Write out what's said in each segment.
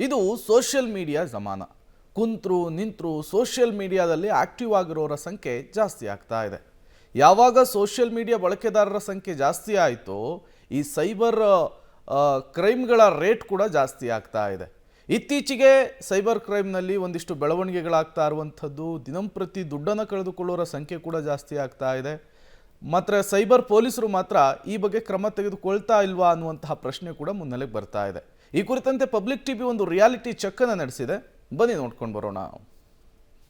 ಇದು social media ಜಮಾನ. ಕುಂತ್ರು ನಿಂತರು social ಮೀಡಿಯಾದಲ್ಲಿ ಆಕ್ಟಿವ್ ಆಗಿರೋರ ಸಂಖ್ಯೆ ಜಾಸ್ತಿ ಆಗ್ತಾ ಇದೆ. ಯಾವಾಗ ಸೋಷಿಯಲ್ ಮೀಡಿಯಾ ಬಳಕೆದಾರರ ಸಂಖ್ಯೆ ಜಾಸ್ತಿ ಆಯಿತೋ ಈ ಸೈಬರ್ ಕ್ರೈಮ್ಗಳ ರೇಟ್ ಕೂಡ ಜಾಸ್ತಿ ಆಗ್ತಾ ಇದೆ. ಇತ್ತೀಚೆಗೆ ಸೈಬರ್ ಕ್ರೈಮ್ನಲ್ಲಿ ಒಂದಿಷ್ಟು ಬೆಳವಣಿಗೆಗಳಾಗ್ತಾ ಇರುವಂಥದ್ದು, ದಿನಂಪ್ರತಿ ದುಡ್ಡನ್ನು ಕಳೆದುಕೊಳ್ಳೋರ ಸಂಖ್ಯೆ ಕೂಡ ಜಾಸ್ತಿ ಆಗ್ತಾ ಇದೆ. ಮಾತ್ರ ಸೈಬರ್ ಪೊಲೀಸರು ಮಾತ್ರ ಈ ಬಗ್ಗೆ ಕ್ರಮ ತೆಗೆದುಕೊಳ್ತಾ ಇಲ್ವಾ ಅನ್ನುವಂತಹ ಪ್ರಶ್ನೆ ಕೂಡ ಮುನ್ನೆಲೆಗೆ ಬರ್ತಾ ಇದೆ. ಈ ಕುರಿತಂತೆ ಪಬ್ಲಿಕ್ ಟಿವಿ ಒಂದು ರಿಯಾಲಿಟಿ ಚೆಕ್ ಅನ್ನು ನಡೆಸಿದೆ. ಬನ್ನಿ ನೋಡ್ಕೊಂಡು ಬರೋಣ.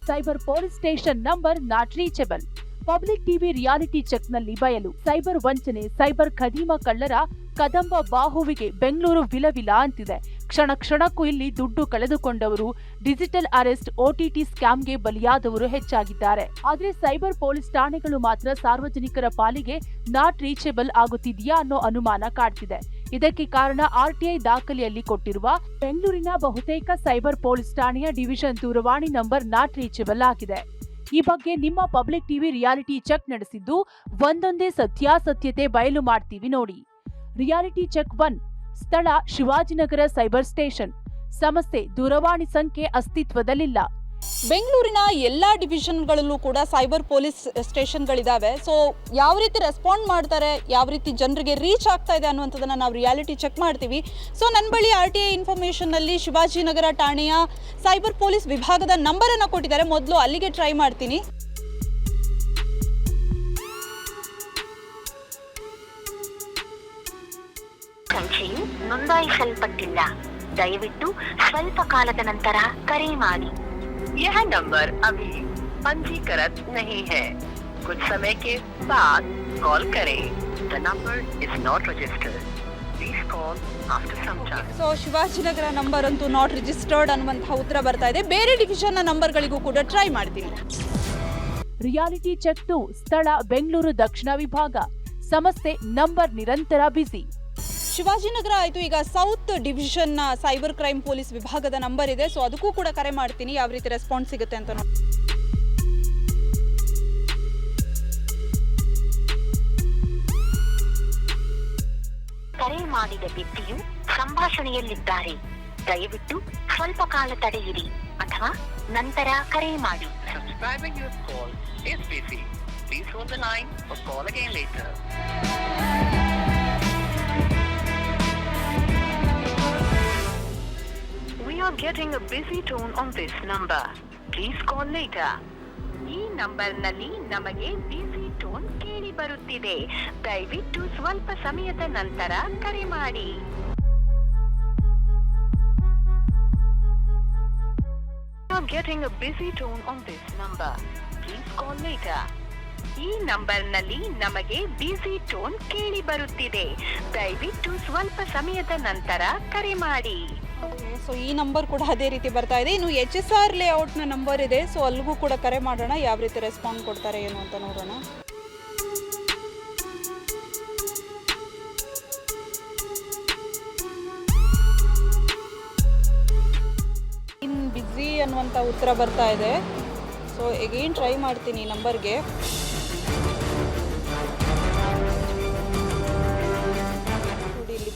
Cyber police station number not reachable. Public TV reality check ನಲ್ಲಿ ಬಯಲು. ಸೈಬರ್ ವಂಚನೆ, ಸೈಬರ್ ಖದೀಮ ಕಳ್ಳರ ಕದಂಬ ಬಾಹುವಿಗೆ ಬೆಂಗಳೂರು ವಿಲವಿಲ ಅಂತಿದೆ. ಕ್ಷಣ ಕ್ಷಣಕ್ಕೂ ಇಲ್ಲಿ ದುಡ್ಡು ಕಳೆದುಕೊಂಡವರು, ಡಿಜಿಟಲ್ ಅರೆಸ್ಟ್, OTT ಸ್ಕ್ಯಾಮ್ಗೆ ಬಲಿಯಾದವರು ಹೆಚ್ಚಾಗಿದ್ದಾರೆ. ಆದ್ರೆ ಸೈಬರ್ ಪೊಲೀಸ್ ಠಾಣೆಗಳು ಮಾತ್ರ ಸಾರ್ವಜನಿಕರ ಪಾಲಿಗೆ ನಾಟ್ ರೀಚಬಲ್ ಆಗುತ್ತಿದೆಯಾ ಅನ್ನೋ ಅನುಮಾನ ಕಾಡ್ತಿದೆ. ಇದಕ್ಕೆ ಕಾರಣ RTI ದಾಖಲೆಯಲ್ಲಿ ಕೊಟ್ಟಿರುವ ಬೆಂಗಳೂರಿನ ಬಹುತೇಕ ಸೈಬರ್ ಪೊಲೀಸ್ ಠಾಣೆಯ ಡಿವಿಷನ್ ದೂರವಾಣಿ ನಂಬರ್ ನಾಟ್ ರೀಚಬಲ್ ಆಗಿದೆ. ಈ ಬಗ್ಗೆ ನಿಮ್ಮ ಪಬ್ಲಿಕ್ ಟಿವಿ ರಿಯಾಲಿಟಿ ಚೆಕ್ ನಡೆಸಿದ್ದು ಒಂದೊಂದೇ ಸತ್ಯಾಸತ್ಯತೆ ಬಯಲು ಮಾಡ್ತೀವಿ ನೋಡಿ. Reality check 1. ಸ್ಥಳ ಶಿವಾಜಿನಗರ ಸೈಬರ್ ಸ್ಟೇಷನ್. ಸಮಸ್ಯೆ ದೂರವಾಣಿ ಸಂಖ್ಯೆ ಅಸ್ತಿತ್ವದಲ್ಲಿಲ್ಲ. ಬೆಂಗಳೂರಿನ ಎಲ್ಲ ಡಿವಿಷನ್ಗಳಲ್ಲೂ ಕೂಡ ಸೈಬರ್ ಪೊಲೀಸ್ ಸ್ಟೇಷನ್ಗಳಿದ್ದಾವೆ. ಸೊ ಯಾವ ರೀತಿ ರೆಸ್ಪಾಂಡ್ ಮಾಡ್ತಾರೆ, ಯಾವ ರೀತಿ ಜನರಿಗೆ ರೀಚ್ ಆಗ್ತಾ ಇದೆ ಅನ್ನುವಂಥದ್ದನ್ನು ನಾವು ರಿಯಾಲಿಟಿ ಚೆಕ್ ಮಾಡ್ತೀವಿ. ಸೊ ನನ್ನ ಬಳಿ RTI ಇನ್ಫಾರ್ಮೇಷನ್ನಲ್ಲಿ ಶಿವಾಜಿನಗರ ಠಾಣೆಯ ಸೈಬರ್ ಪೊಲೀಸ್ ವಿಭಾಗದ ನಂಬರನ್ನು ಕೊಟ್ಟಿದ್ದಾರೆ. ಮೊದಲು ಅಲ್ಲಿಗೆ ಟ್ರೈ ಮಾಡ್ತೀನಿ. ಸಂಖ್ಯೆಯು ನೋಂದಾಯಿಸಲ್ಪಟ್ಟಿಲ್ಲ. ದಯವಿಟ್ಟು ಸ್ವಲ್ಪ ಕಾಲದ ನಂತರ ಕರೆ ಮಾಡಿ. यह नंबर अभी पंजीकृत नहीं है. कुछ समय के बाद कॉल करें. The number is not registered. Please call after some time. So Shivajinagar number ಅಂತೂ ನಾಟ್ ರಿಜಿಸ್ಟರ್ಡ್ ಅನ್ನುವಂತಹ ಉತ್ತರ ಬರ್ತಾ ಇದೆ. ಬೇರೆ ಡಿವಿಷನ್ನ ನಂಬರ್ಗಳಿಗೂ ಕೂಡ ಟ್ರೈ ಮಾಡ್ತೀನಿ. Reality check 2. ಸ್ಥಳ ಬೆಂಗಳೂರು ದಕ್ಷಿಣ ವಿಭಾಗ. ಸಮಸ್ಯೆ ನಂಬರ್ ನಿರಂತರ ಬಿಸಿ. ಶಿವಾಜಿನಗರ ಆಯಿತು. ಈಗ ಸೌತ್ ಡಿವಿಷನ್ನ ಸೈಬರ್ ಕ್ರೈಮ್ ಪೊಲೀಸ್ ವಿಭಾಗದ ನಂಬರ್ ಇದೆ. ಸೊ ಅದಕ್ಕೂ ಕೂಡ ಕರೆ ಮಾಡ್ತೀನಿ, ಯಾವ ರೀತಿ ರೆಸ್ಪಾನ್ಸ್ ಸಿಗುತ್ತೆ ಅಂತ ನೋಡಿ. ಕರೆ ಮಾಡಿದ ವ್ಯಕ್ತಿಯು ಸಂಭಾಷಣೆಯಲ್ಲಿದ್ದಾರೆ. ದಯವಿಟ್ಟು ಸ್ವಲ್ಪ ಕಾಲ ತಡೆಯಿರಿ ಅಥವಾ ನಂತರ ಕರೆ ಮಾಡಿ. Subscribing your call is busy. Please hold the line or call again later. We are getting a busy tone on this number. Please call later. ಈ ನಂಬರ್ನಲ್ಲಿ ನಮಗೆ ಬಿಸಿ ಟೋನ್ ಕೇಳಿ ಬರುತ್ತಿದೆ. ದಯವಿಟ್ಟು ಸ್ವಲ್ಪ ಸಮಯದ ನಂತರ ಕರೆ ಮಾಡಿ. We are getting a busy tone on this number. Please call later. ಈ ನಂಬರ್ನಲ್ಲಿ ನಮಗೆ ಬಿಸಿ ಟೋನ್ ಕೇಳಿ ಬರುತ್ತಿದೆ. ದಯವಿಟ್ಟು ಸ್ವಲ್ಪ ಸಮಯದ ನಂತರ ಕರೆ ಮಾಡಿ. ಸೊ ಈ ನಂಬರ್ ಕೂಡ ಅದೇ ರೀತಿ ಬರ್ತಾ ಇದೆ. ಇನ್ನು HSR ಲೇಔಟ್ನ ನಂಬರ್ ಇದೆ. ಸೊ ಅಲ್ಲಿಗೂ ಕೂಡ ಕರೆ ಮಾಡೋಣ, ಯಾವ ರೀತಿ ರೆಸ್ಪಾಂಡ್ ಕೊಡ್ತಾರೆ ಏನು ಅಂತ ನೋಡೋಣ. ಇನ್ ಬಿಸಿ ಅನ್ನುವಂಥ ಉತ್ತರ ಬರ್ತಾ ಇದೆ. ಸೊ ಎಗೇನ್ ಟ್ರೈ ಮಾಡ್ತೀನಿ ಈ ನಂಬರ್ಗೆ.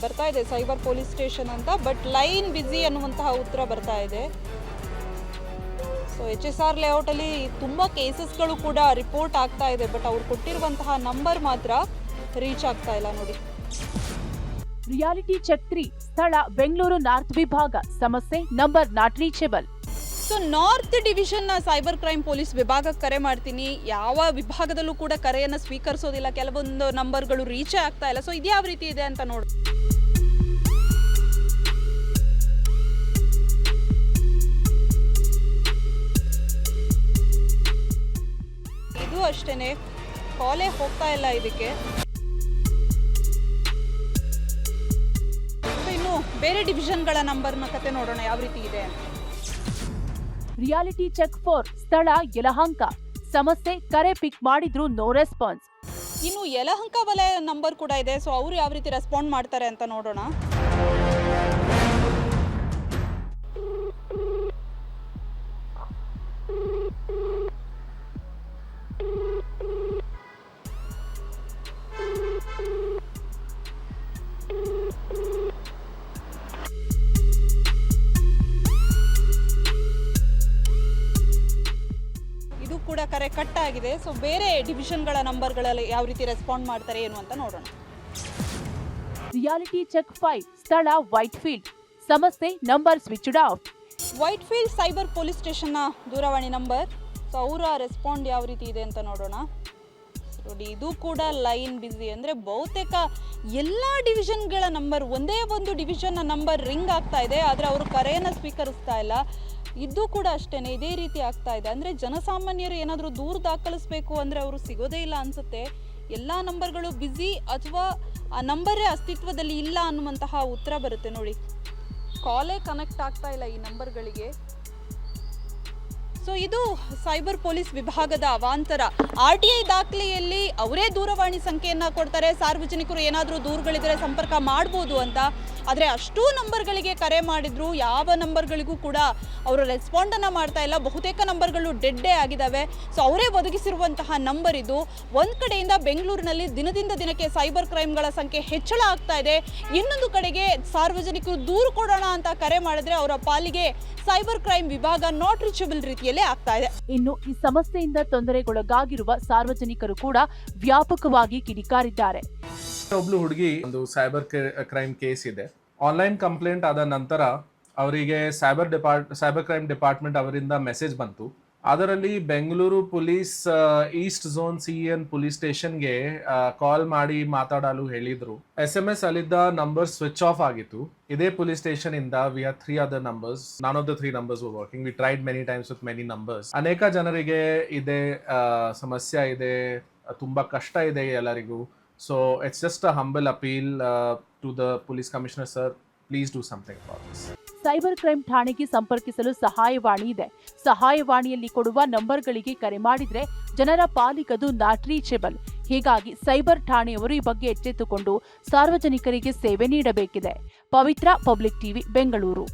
ಬರ್ತಾ ಇದೆ ಸೈಬರ್ ಪೊಲೀಸ್ ಸ್ಟೇಷನ್ ಅಂತ, ಬಟ್ ಲೈನ್ ಬಿಸಿ ಅನ್ನುವಂತಹ ಉತ್ತರ ಬರ್ತಾ ಇದೆ. ಸೊ HSR ಲೇಔಟಲ್ಲಿ ತುಂಬ ಕೇಸಸ್ಗಳು ಕೂಡ ರಿಪೋರ್ಟ್ ಆಗ್ತಾ ಇದೆ, ಬಟ್ ಅವ್ರು ಕೊಟ್ಟಿರುವಂತಹ ನಂಬರ್ ಮಾತ್ರ ರೀಚ್ ಆಗ್ತಾ ಇಲ್ಲ ನೋಡಿ. Reality check 3. ಸ್ಥಳ ಬೆಂಗಳೂರು ನಾರ್ತ್ ವಿಭಾಗ. ಸಮಸ್ಯೆ number not reachable. So north ಡಿವಿಷನ್ನ ಸೈಬರ್ ಕ್ರೈಮ್ ಪೊಲೀಸ್ ವಿಭಾಗಕ್ಕೆ ಕರೆ ಮಾಡ್ತೀನಿ. ಯಾವ ವಿಭಾಗದಲ್ಲೂ ಕೂಡ ಕರೆಯನ್ನು ಸ್ವೀಕರಿಸೋದಿಲ್ಲ, ಕೆಲವೊಂದು ನಂಬರ್ಗಳು ರೀಚೇ ಆಗ್ತಾ ಇಲ್ಲ. ಸೊ ಇದ್ಯಾವ ರೀತಿ ಇದೆ ಅಂತ ನೋಡಿ. ಇದು ಅಷ್ಟೇನೆ, ಕಾಲೇ ಹೋಗ್ತಾ ಇಲ್ಲ ಇದಕ್ಕೆ. ಇನ್ನು ಬೇರೆ ಡಿವಿಷನ್ಗಳ ನಂಬರ್ನ ಕತೆ ನೋಡೋಣ ಯಾವ ರೀತಿ ಇದೆ. Reality check 4. ಸ್ಥಳ ಯಲಹಂಕ. ಸಮಸ್ಯೆ ಕರೆ ಪಿಕ್ ಮಾಡಿದ್ರು ನೋ ರೆಸ್ಪಾನ್ಸ್. ಇನ್ನು ಯಲಹಂಕ ವಲಯ ನಂಬರ್ ಕೂಡ ಇದೆ. ಸೊ ಅವರು ಯಾವ ರೀತಿ ರೆಸ್ಪಾಂಡ್ ಮಾಡ್ತಾರೆ ಅಂತ ನೋಡೋಣ. ಕರೆ ಕಟ್ ಆಗಿದೆ. ಸೊ ಬೇರೆ ಡಿವಿಷನ್ಗಳ ನಂಬರ್ಗಳಲ್ಲಿ ಯಾವ ರೀತಿ ರೆಸ್ಪಾಂಡ್ ಮಾಡ್ತಾರೆ ಏನು ಅಂತ ನೋಡೋಣ. ರಿಯಾಲಿಟಿ ಚೆಕ್ 5 ಸ್ಥಳ ವೈಟ್ಫೀಲ್ಡ್. ಸಮಸ್ಯೆ number switched off. Whitefield cyber police ಸ್ಟೇಷನ್ನ ದೂರವಾಣಿ ನಂಬರ್. ಸೊ ಅವರ ರೆಸ್ಪಾಂಡ್ ಯಾವ ರೀತಿ ಇದೆ ಅಂತ ನೋಡೋಣ. ನೋಡಿ, ಇದು ಕೂಡ ಲೈನ್ ಬ್ಯುಸಿ. ಅಂದರೆ ಬಹುತೇಕ ಎಲ್ಲ ಡಿವಿಷನ್ಗಳ ನಂಬರ್, ಒಂದೇ ಒಂದು ಡಿವಿಷನ್ನ ನಂಬರ್ ರಿಂಗ್ ಆಗ್ತಾ ಇದೆ, ಆದರೆ ಅವರು ಕರೆಯನ್ನು ಸ್ವೀಕರಿಸ್ತಾ ಇಲ್ಲ. ಇದು ಕೂಡ ಅಷ್ಟೇ, ಇದೇ ರೀತಿ ಆಗ್ತಾ ಇದೆ. ಅಂದರೆ ಜನಸಾಮಾನ್ಯರು ಏನಾದರೂ ದೂರು ದಾಖಲಿಸಬೇಕು ಅಂದರೆ ಅವರು ಸಿಗೋದೇ ಇಲ್ಲ ಅನಿಸುತ್ತೆ. ಎಲ್ಲ ನಂಬರ್ಗಳು ಬ್ಯುಸಿ ಅಥವಾ ಆ ನಂಬರೇ ಅಸ್ತಿತ್ವದಲ್ಲಿ ಇಲ್ಲ ಅನ್ನುವಂತಹ ಉತ್ತರ ಬರುತ್ತೆ. ನೋಡಿ, ಕಾಲೇ ಕನೆಕ್ಟ್ ಆಗ್ತಾ ಇಲ್ಲ ಈ ನಂಬರ್ಗಳಿಗೆ. ಸೊ ಇದು ಸೈಬರ್ ಪೊಲೀಸ್ ವಿಭಾಗದ ಅವಾಂತರ. RTI ದಾಖಲೆಯಲ್ಲಿ ಅವರೇ ದೂರವಾಣಿ ಸಂಖ್ಯೆಯನ್ನು ಕೊಡ್ತಾರೆ, ಸಾರ್ವಜನಿಕರು ಏನಾದರೂ ದೂರುಗಳಿದ್ರೆ ಸಂಪರ್ಕ ಮಾಡ್ಬೋದು ಅಂತ. ಆದರೆ ಅಷ್ಟೂ ನಂಬರ್ಗಳಿಗೆ ಕರೆ ಮಾಡಿದ್ರು ಯಾವ ನಂಬರ್ಗಳಿಗೂ ಕೂಡ ಅವರು ರೆಸ್ಪಾಂಡನ್ನು ಮಾಡ್ತಾ ಇಲ್ಲ. ಬಹುತೇಕ ನಂಬರ್ಗಳು ಡೆಡ್ಡೇ ಆಗಿದ್ದಾವೆ. ಸೊ ಅವರೇ ಒದಗಿಸಿರುವಂತಹ ನಂಬರ್ ಇದು. ಒಂದು ಕಡೆಯಿಂದ ಬೆಂಗಳೂರಿನಲ್ಲಿ ದಿನದಿಂದ ದಿನಕ್ಕೆ ಸೈಬರ್ ಕ್ರೈಮ್ಗಳ ಸಂಖ್ಯೆ ಹೆಚ್ಚಳ ಆಗ್ತಾ ಇದೆ. ಇನ್ನೊಂದು ಕಡೆಗೆ ಸಾರ್ವಜನಿಕರು ದೂರು ಕೊಡೋಣ ಅಂತ ಕರೆ ಮಾಡಿದ್ರೆ ಅವರ ಪಾಲಿಗೆ ಸೈಬರ್ ಕ್ರೈಮ್ ವಿಭಾಗ ನಾಟ್ ರೀಚಬಲ್ ರೀತಿಯಲ್ಲೇ ಆಗ್ತಾ ಇದೆ. ಇನ್ನು ಈ ಸಮಸ್ಯೆಯಿಂದ ತೊಂದರೆಗೊಳಗಾಗಿರುವ ಸಾರ್ವಜನಿಕರು ಕೂಡ ವ್ಯಾಪಕವಾಗಿ ಕಿಡಿಕಾರಿದ್ದಾರೆ. ಒಬ್ಳು ಹುಡುಗಿ ಒಂದು ಸೈಬರ್ ಕ್ರೈಮ್ ಕೇಸ್ ಇದೆ. ಆನ್ಲೈನ್ ಕಂಪ್ಲೇಂಟ್ ಆದ ನಂತರ ಅವರಿಗೆ ಸೈಬರ್ ಕ್ರೈಮ್ ಡಿಪಾರ್ಟ್ಮೆಂಟ್ ಅವರಿಂದ ಮೆಸೇಜ್ ಬಂತು. ಅದರಲ್ಲಿ Bengaluru police East zone CN police ಸ್ಟೇಷನ್ಗೆ ಕಾಲ್ ಮಾಡಿ ಮಾತಾಡಲು ಹೇಳಿದ್ರು. SMS ಅಲ್ಲಿದ್ದ ನಂಬರ್ ಸ್ವಿಚ್ ಆಫ್ ಆಗಿತ್ತು. ಇದೇ ಪೊಲೀಸ್ ಸ್ಟೇಷನ್ ಇಂದ we had 3 other numbers. None of the 3 numbers were working. We tried many times with many numbers. ಅನೇಕ ಜನರಿಗೆ ಇದೆ ಸಮಸ್ಯೆ ಇದೆ, ತುಂಬಾ ಕಷ್ಟ ಇದೆ ಎಲ್ಲರಿಗೂ. So it's just a humble appeal to the police commissioner, sir. Please do something about this. Cyber crime ಠಾಣೆಗೆ ಸಂಪರ್ಕಿಸಲು ಸಹಾಯವಾಣಿ ಇದೆ. ಸಹಾಯವಾಣಿಯಲ್ಲಿ ಕೊಡುವ ನಂಬರ್ಗಳಿಗೆ ಕರೆ ಮಾಡಿದ್ರೆ ಜನರ ಪಾಲಿಗದು ನಾಟ್ ರೀಚಬಲ್. ಹೀಗಾಗಿ ಸೈಬರ್ ಠಾಣೆಯವರು ಈ ಬಗ್ಗೆ ಎಚ್ಚೆತ್ತುಕೊಂಡು ಸಾರ್ವಜನಿಕರಿಗೆ ಸೇವೆ ನೀಡಬೇಕಿದೆ. ಪವಿತ್ರ, ಪಬ್ಲಿಕ್ ಟಿವಿ, ಬೆಂಗಳೂರು.